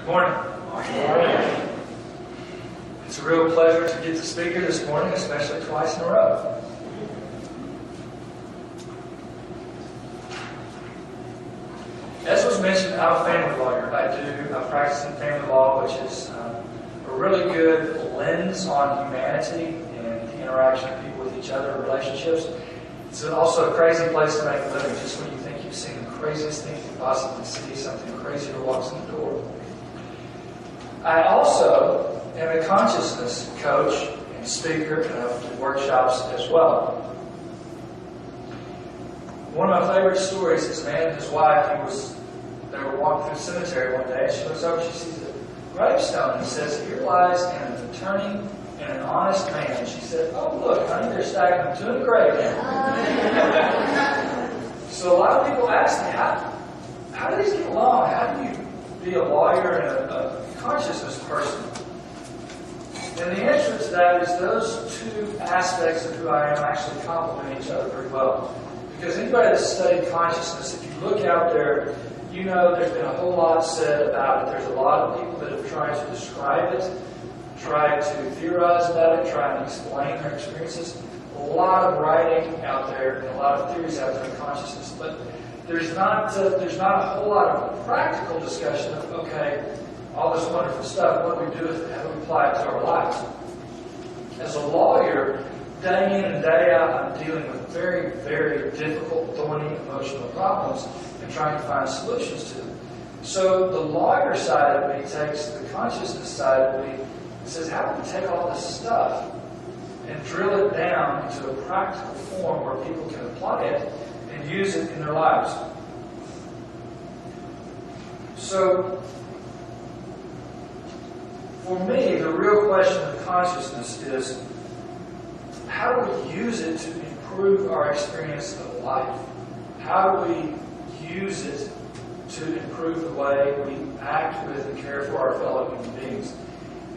Good morning. Good morning. It's a real pleasure to get to speak here this morning, especially twice in a row. As was mentioned, I'm a family lawyer. I practice in family law, which is a really good lens on humanity and the interaction of people with each other and relationships. It's also a crazy place to make a living. Just when you think you've seen the craziest thing you can possibly see, something crazier walks in the door. I also am a consciousness coach and speaker, and I do workshops as well. One of my favorite stories is a man and his wife. They were walking through the cemetery one day, and she looks over, she sees a gravestone, and it says, "Here lies an attorney and an honest man." And she said, "Oh, look, honey, they're stacking them two in the grave now." So a lot of people ask me, how do these get along? How do you be a lawyer and a consciousness person? And the answer to that is those two aspects of who I am actually complement each other pretty well. Because anybody that's studied consciousness, if you look out there, you know there's been a whole lot said about it. There's a lot of people that have tried to describe it, tried to theorize about it, tried to explain their experiences. A lot of writing out there and a lot of theories out there in consciousness. But there's not a whole lot of practical discussion of, okay, all this wonderful stuff, what do we do with it? How do we apply it to our lives? As a lawyer, day in and day out, I'm dealing with very, very difficult, thorny, emotional problems and trying to find solutions to them. So the lawyer side of me takes the consciousness side of me and says, how do we take all this stuff and drill it down into a practical form where people can apply it and use it in their lives? So, for me, the real question of consciousness is, how do we use it to improve our experience of life? How do we use it to improve the way we act with and care for our fellow human beings?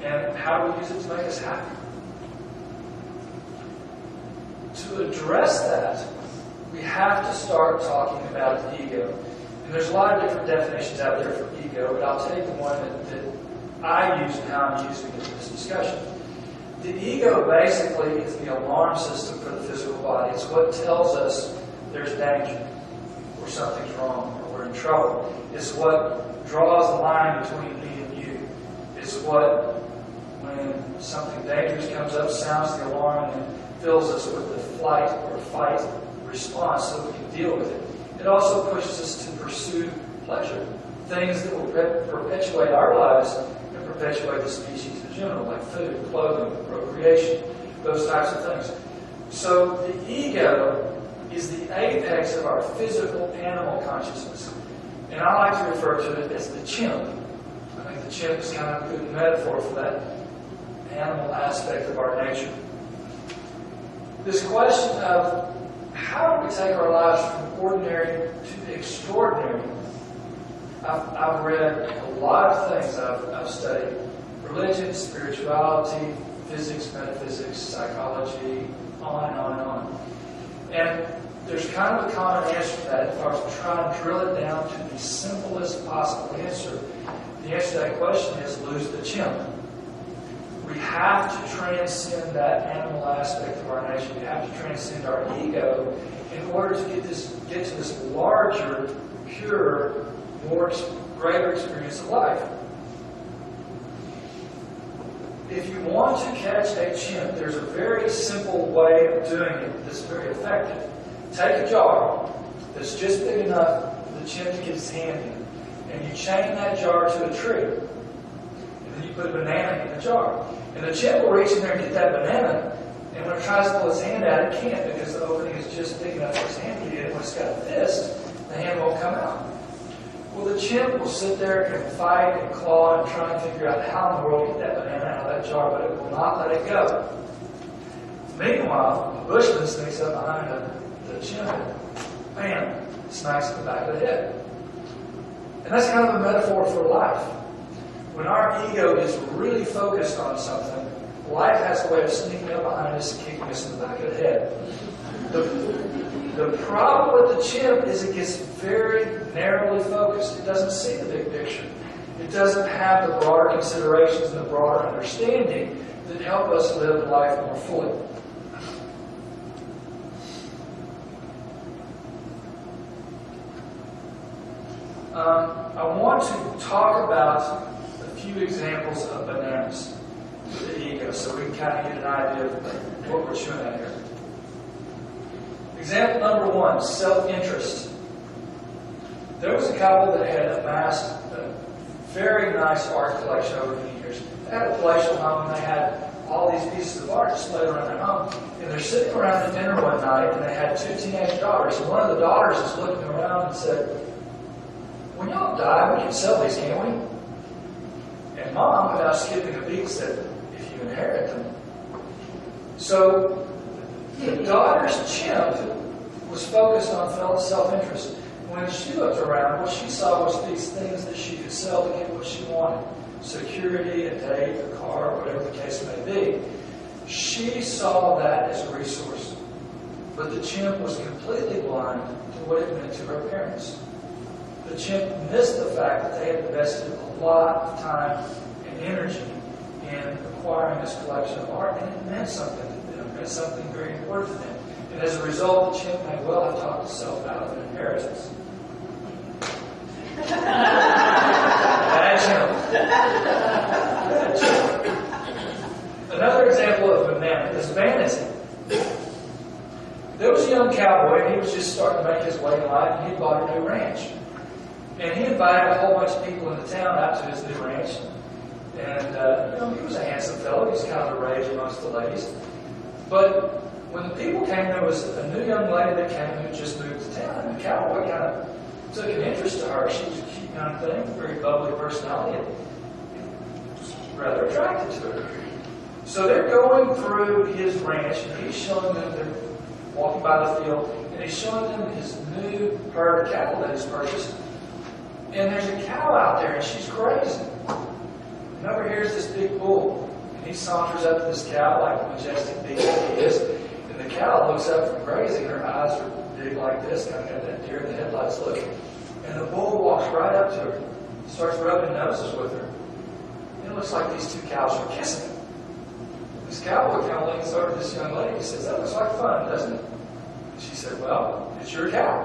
And how do we use it to make us happy? To address that, we have to start talking about the ego. And there's a lot of different definitions out there for ego, but I'll take the one that I use and how I'm using it in this discussion. The ego basically is the alarm system for the physical body. It's what tells us there's danger, or something's wrong, or we're in trouble. It's what draws the line between me and you. It's what, when something dangerous comes up, sounds the alarm and then fills us with the flight or fight response so we can deal with it. It also pushes us to pursue pleasure, things that will perpetuate our lives and perpetuate the species in general, like food, clothing, procreation, those types of things. So the ego is the apex of our physical animal consciousness. And I like to refer to it as the chimp. I think the chimp is kind of a good metaphor for that animal aspect of our nature. This question of how do we take our lives from ordinary to extraordinary? I've read a lot of things I've studied. Religion, spirituality, physics, metaphysics, psychology, on and on and on. And there's kind of a common answer to that. If I was to try and drill it down to the simplest possible answer, the answer to that question is lose the chimp. We have to transcend that animal aspect of our nature. We have to transcend our ego in order to get to this larger, purer, greater experience of life. If you want to catch a chimp, there's a very simple way of doing it that's very effective. Take a jar that's just big enough for the chimp to get his hand in, and you chain that jar to a tree. And then you put a banana in the jar. And the chimp will reach in there and get that banana, and when it tries to pull his hand out, it can't because the opening is just big enough for his hand to get in. When it's got a fist, the hand won't come out. Well, the chimp will sit there and fight and claw and try and figure out how in the world to get that banana out of that jar, but it will not let it go. Meanwhile, a bushman sneaks up behind the chimp and bam, smacks in the back of the head. And that's kind of a metaphor for life. When our ego is really focused on something, life has a way of sneaking up behind us and kicking us in the back of the head. The problem with the chimp is it gets very narrowly focused. It doesn't see the big picture. It It doesn't have the broader considerations and the broader understanding that help us live life more fully. I want to talk about a few examples of bananas with the ego so we can kind of get an idea of what we're chewing at here. Example number one, self-interest. There was a couple that had amassed a very nice art collection over many years. They had a palatial home and they had all these pieces of art displayed around their home. And they're sitting around at dinner one night and they had two teenage daughters. And one of the daughters is looking around and said, "When y'all die, we can sell these, can't we?" And Mom, without skipping a beat, said, "If you inherit them." So the daughter's chimp was focused on self-interest. When she looked around, what she saw was these things that she could sell to get what she wanted. Security, a date, a car, whatever the case may be. She saw that as a resource. But the chimp was completely blind to what it meant to her parents. The chimp missed the fact that they had invested a lot of time and energy in acquiring this collection of art, and it meant something to them. It meant something very important to them. And as a result, the chimp may well have talked itself out of an inheritance. Bad chimp. Bad chimp. Another example of banana is vanity. There was a young cowboy, and he was just starting to make his way in life, and he bought a new ranch. And he invited a whole bunch of people in the town out to his new ranch. And, he was a handsome fellow. He was kind of a rage amongst the ladies. But when the people came, there was a new young lady that came who just moved to town. And the cowboy kind of took an interest to her. She was a cute young thing, very bubbly personality, and was rather attracted to her. So they're going through his ranch, and he's showing them, they're walking by the field, and he's showing them his new herd of cattle that he's purchased. And there's a cow out there, and she's grazing. And over here's this big bull. And he saunters up to this cow like a majestic beast that he is. And the cow looks up from grazing, and her eyes are big like this, kind of got that deer in the headlights look. And the bull walks right up to her, starts rubbing noses with her. And it looks like these two cows are kissing. This cowboy kind of leans over to this young lady and says, "That looks like fun, doesn't it?" And she said, "Well, it's your cow."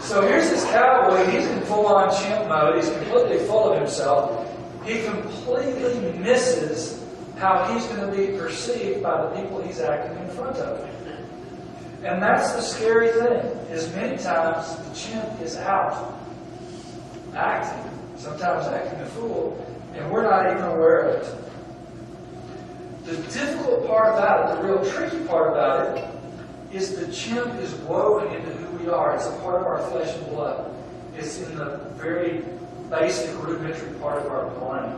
So here's this cowboy, he's in full-on chimp mode, he's completely full of himself. He completely misses how he's going to be perceived by the people he's acting in front of. And that's the scary thing, is many times the chimp is out, acting, sometimes acting a fool, and we're not even aware of it. The difficult part about it, the real tricky part about it, is the chimp is woven into who we are. It's a part of our flesh and blood. It's in the very basic, rudimentary part of our brain.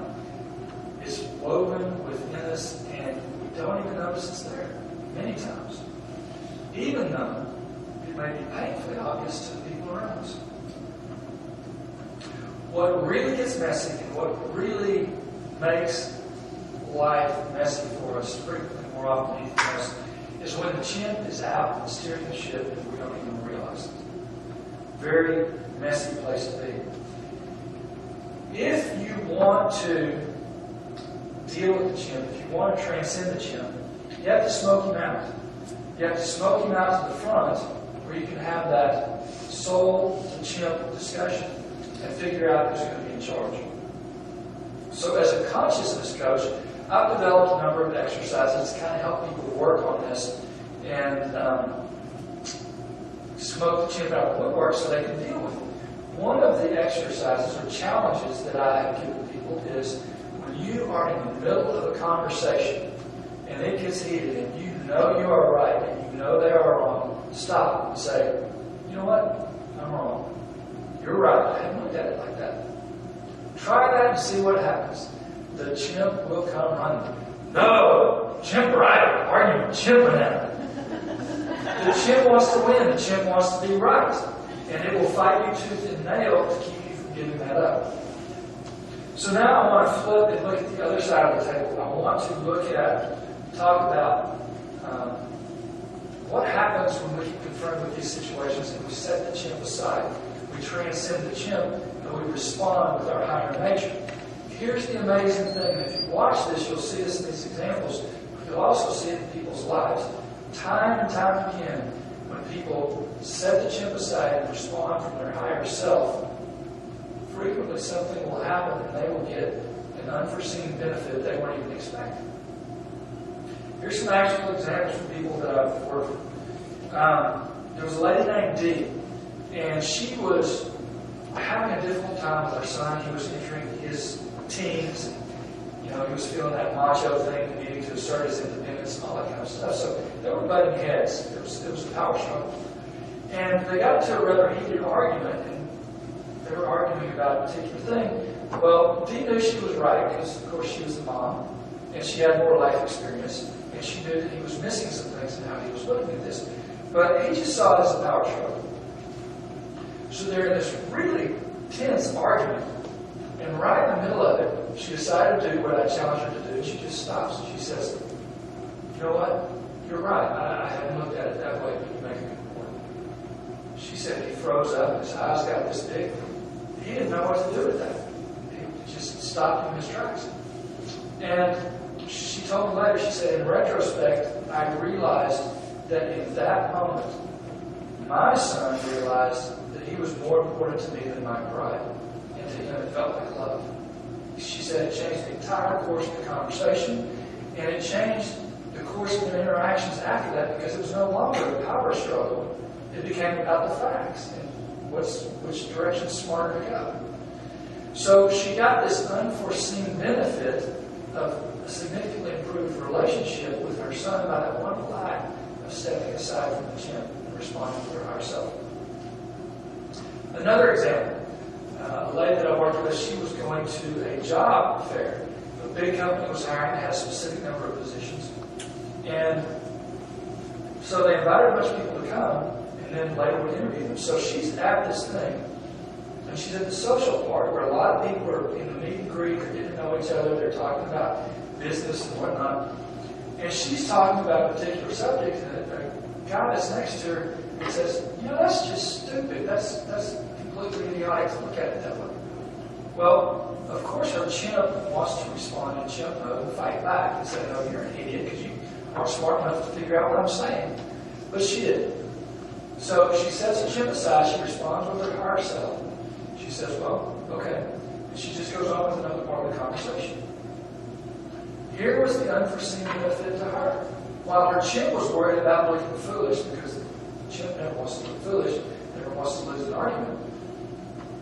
It's woven within us, and we don't even notice it's there, many times. Even though it may be painfully obvious to the people around us. What really gets messy and what really makes life messy for us, frequently, more often than anything else, is when the chimp is out and steering the ship and we don't even realize it. Very messy place to be. If you want to deal with the chimp, if you want to transcend the chimp, you have to smoke him out. You have to smoke him out to the front where you can have that soul to chimp discussion and figure out who's going to be in charge. So as a consciousness coach, I've developed a number of exercises to kind of help people work on this and smoke the chimp out of the woodwork so they can deal with it. One of the exercises or challenges that I have given people is when you are in the middle of a conversation and it gets heated and you know you are right and you know they are wrong, stop and say, "You know what? I'm wrong. You're right. I hadn't looked at it like that." Try that and see what happens. The chimp will come running. "No, chimp right. Arguing chimp banana." The chimp wants to win. The chimp wants to be right. And it will fight you tooth and nail to keep you from giving that up. So now I want to flip and look at the other side of the table. I want to talk about what happens when we get confronted with these situations and we set the chimp aside. aside. We transcend the chimp and we respond with our higher nature. Here's the amazing thing. If you watch this, you'll see this in these examples. You'll also see it in people's lives. Time and time again, when people set the chimp aside and respond from their higher self, frequently something will happen and they will get an unforeseen benefit they weren't even expecting. Here's some actual examples from people that I've worked with. There was a lady named Dee, and she was having a difficult time with her son. He was entering his teens. He was feeling that macho thing, needing to assert his independence and all that kind of stuff. So they were butting heads. It was a power struggle. And they got into a rather heated argument, and they were arguing about a particular thing. Well, Dee knew she was right, because, of course, she was the mom, and she had more life experience, and she knew that he was missing some things in how he was looking at this. But he just saw it as a power struggle. So they're in this really tense argument, and right in the middle of it, she decided to do what I challenged her to do. She just stops and she says, "You know what? You're right. I hadn't looked at it that way, but you make a good point." She said he froze up, his eyes got this big. He didn't know what to do with that. He just stopped in his tracks. And she told me later, she said, "In retrospect, I realized that in that moment, my son realized that he was more important to me than my pride. And to him, it felt like love." She said it changed the entire course of the conversation, and it changed the course of their interactions after that, because it was no longer a power struggle. It became about the facts and which direction is smarter to go. So she got this unforeseen benefit of a significantly improved relationship with her son by that one act of stepping aside from the chimp and responding to her higher self. Another example. A lady that I worked with, she was going to a job fair. A big company was hiring, had a specific number of positions. And so they invited a bunch of people to come, and then later would interview them. So she's at this thing, and she's at the social part where a lot of people are in the meet and greet, they're getting to know each other, they're talking about business and whatnot. And she's talking about a particular subject, and a guy that's next to her says, "That's just stupid. That's completely idiotic to look at it that way." Well, of course, her chimp wants to respond in chimp mode and fight back and say, "No, you're an idiot because you aren't smart enough to figure out what I'm saying." But she didn't. So she sets the chimp aside. She responds with her higher self. She says, "Well, okay." And she just goes on with another part of the conversation. Here was the unforeseen benefit to her. While her chimp was worried about looking foolish, because the chimp never wants to look foolish, never wants to lose an argument.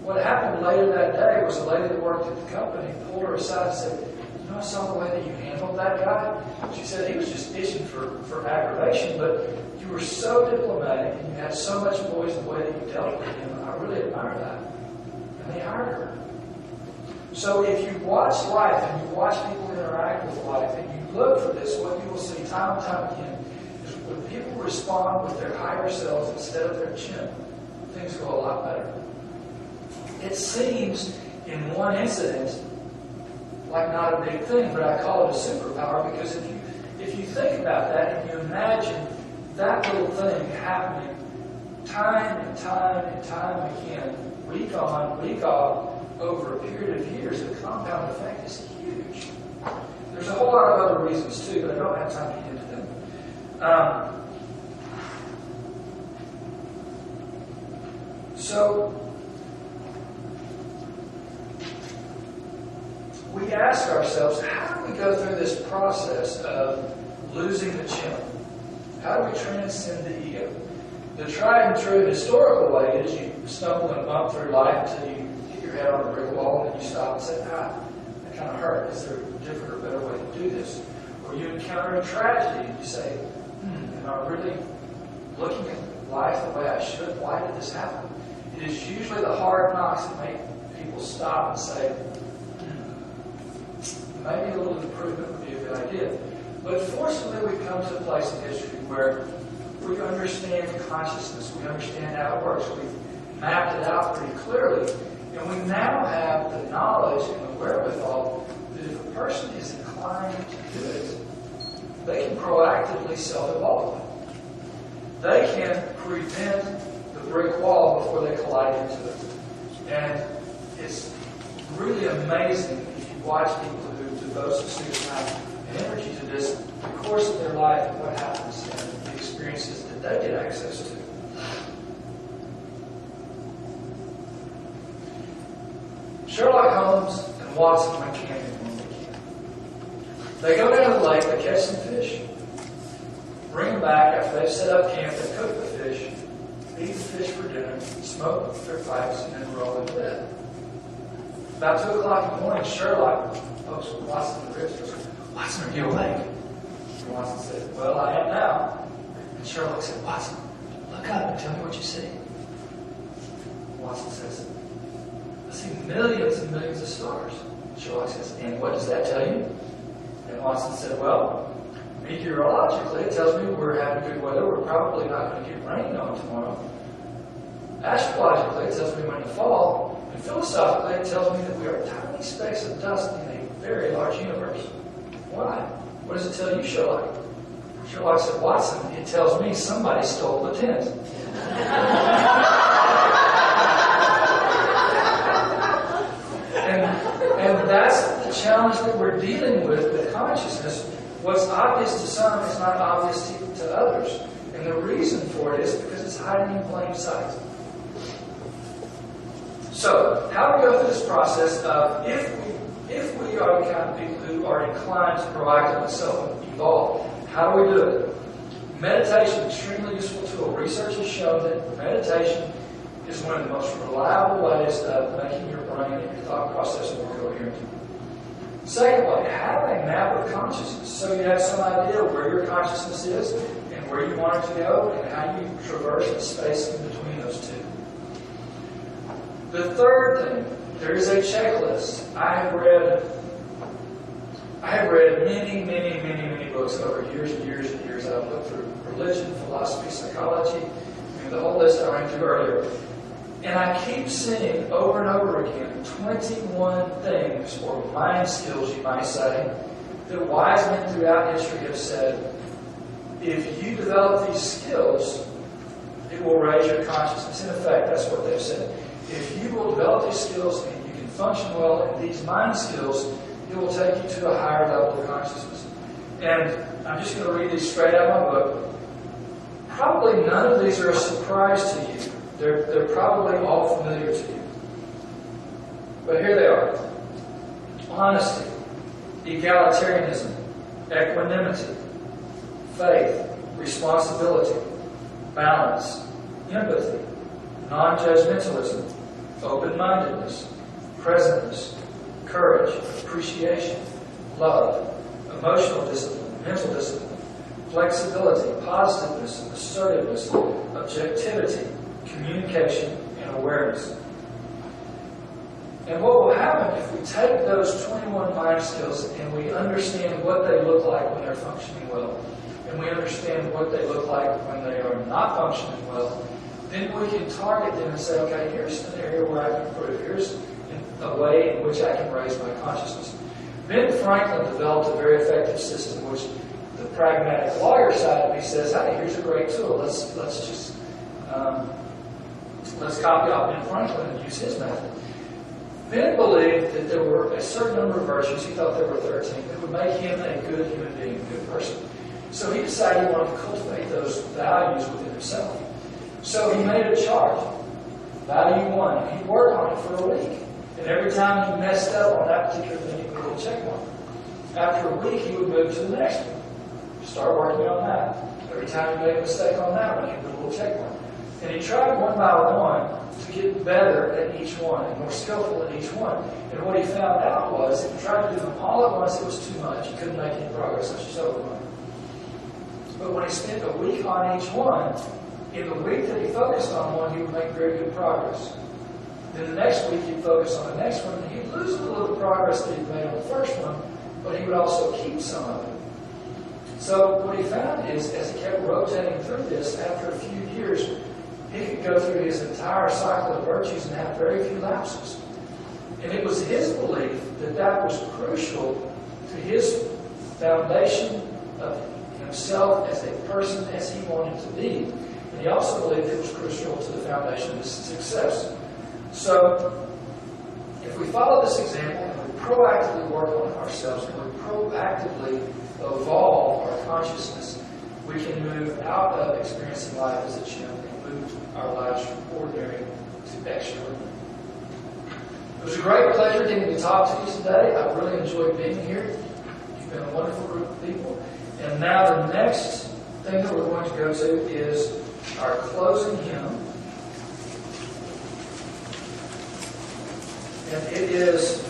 What happened later that day was a lady that worked at the company pulled her aside and said, "I saw the way that you handled that guy." She said he was just itching for aggravation, but you were so diplomatic and you had so much poise in the way that you dealt with him. I really admire that." And they hired her. So if you watch life and you watch people interact with life and you look for this, what you will see time and time again is when people respond with their higher selves instead of their chimp, things go a lot better. It seems in one incident like not a big thing, but I call it a superpower, because if you think about that and you imagine that little thing happening time and time and time again, week on, week off, over a period of years, the compound effect is huge. There's a whole lot of other reasons too, but I don't have time to get into them. So we ask ourselves, how do we go through this process of losing the chimp? How do we transcend the ego? The tried and true historical way is you stumble and bump through life until you hit your head on a brick wall, and then you stop and say, that kind of hurt. Is there a different or better way to do this? Or you encounter a tragedy and you say, am I really looking at life the way I should? Why did this happen? It is usually the hard knocks that make people stop and say, maybe a little improvement would be a good idea. But fortunately, we've come to a place in history where we understand consciousness, we understand how it works, we've mapped it out pretty clearly, and we now have the knowledge and the wherewithal that if a person is inclined to do it, they can proactively self-evolve. They can prevent the brick wall before they collide into it. And it's really amazing if you watch people who devote serious time and energy to this, the course of their life and what happens and the experiences that they get access to. Sherlock Holmes and Watson went camping one weekend. They go down to the lake, they catch some fish, bring them back after they've set up camp, they cook the fish, eat the fish for dinner, smoke their pipes, and then roll into bed. About 2 o'clock in the morning, Sherlock pokes Watson in the ribs and goes, "Watson, are you awake?" And Watson said, "Well, I am now." And Sherlock said, "Watson, look up and tell me what you see." Watson says, "I see millions and millions of stars." Sherlock says, "And what does that tell you?" And Watson said, "Well, meteorologically, it tells me we're having good weather. We're probably not going to get rain on tomorrow. Astrologically, it tells me when to fall. And philosophically, it tells me that we are tiny specks of dust in a very large universe." "Why? What does it tell you, Sherlock?" Sherlock said, "Watson, it tells me somebody stole the tent." And that's the challenge that we're dealing with consciousness. What's obvious to some is not obvious to others. And the reason for it is because it's hiding in plain sight. So, how do we go through this process of if we are the kind of people who are inclined to proactively self-evolve, how do we do it? Meditation, extremely useful tool. Research has shown that meditation is one of the most reliable ways of making your brain and your thought process more coherent. Secondly, have a map of consciousness so you have some idea where your consciousness is and where you want it to go and how you traverse the space in between those two. The third thing, there is a checklist. I have read many books over years and years and years. I've looked through religion, philosophy, psychology, the whole list I ran through earlier. And I keep seeing over and over again 21 things, or mind skills you might say, that wise men throughout history have said, if you develop these skills, it will raise your consciousness. In effect, that's what they've said. If you will develop these skills and you can function well in these mind skills, it will take you to a higher level of consciousness. And I'm just going to read these straight out of my book. Probably none of these are a surprise to you. They're probably all familiar to you. But here they are. Honesty, egalitarianism, equanimity, faith, responsibility, balance, empathy, non-judgmentalism, open-mindedness, presentness, courage, appreciation, love, emotional discipline, mental discipline, flexibility, positiveness, assertiveness, objectivity, communication, and awareness. And what will happen if we take those 21 mind skills and we understand what they look like when they're functioning well, and we understand what they look like when they are not functioning well, then we can target them and say, okay, here's an area where I can improve. Here's a way in which I can raise my consciousness. Ben Franklin developed a very effective system, which the pragmatic lawyer side of me says, hey, here's a great tool. Let's copy off Ben Franklin and use his method. Ben believed that there were a certain number of virtues, he thought there were 13, that would make him a good human being, a good person. So he decided he wanted to cultivate those values within himself. So he made a chart. Value 1. He'd work on it for a week. And every time he messed up on that particular thing, he would check mark. After a week, he would move to the next one. Start working on that. Every time he made a mistake on that one, he would put a little check mark. And he tried one by one to get better at each one and more skillful at each one. And what he found out was if he tried to do them all at once, it was too much. He couldn't make any progress. That's just overwhelming. But when he spent a week on each one, in the week that he focused on one, he would make very good progress. Then the next week, he'd focus on the next one, and he'd lose a little progress that he'd made on the first one, but he would also keep some of it. So what he found is, as he kept rotating through this, after a few years, he could go through his entire cycle of virtues and have very few lapses. And it was his belief that that was crucial to his foundation of himself as a person as he wanted to be. And he also believed it was crucial to the foundation of his success. So, if we follow this example and we proactively work on ourselves and we proactively evolve our consciousness, we can move out of experiencing life as a chimp and move our lives from ordinary to extraordinary. It was a great pleasure getting to talk to you today. I really enjoyed being here. You've been a wonderful group of people. And now the next thing that we're going to go to is our closing hymn. And it is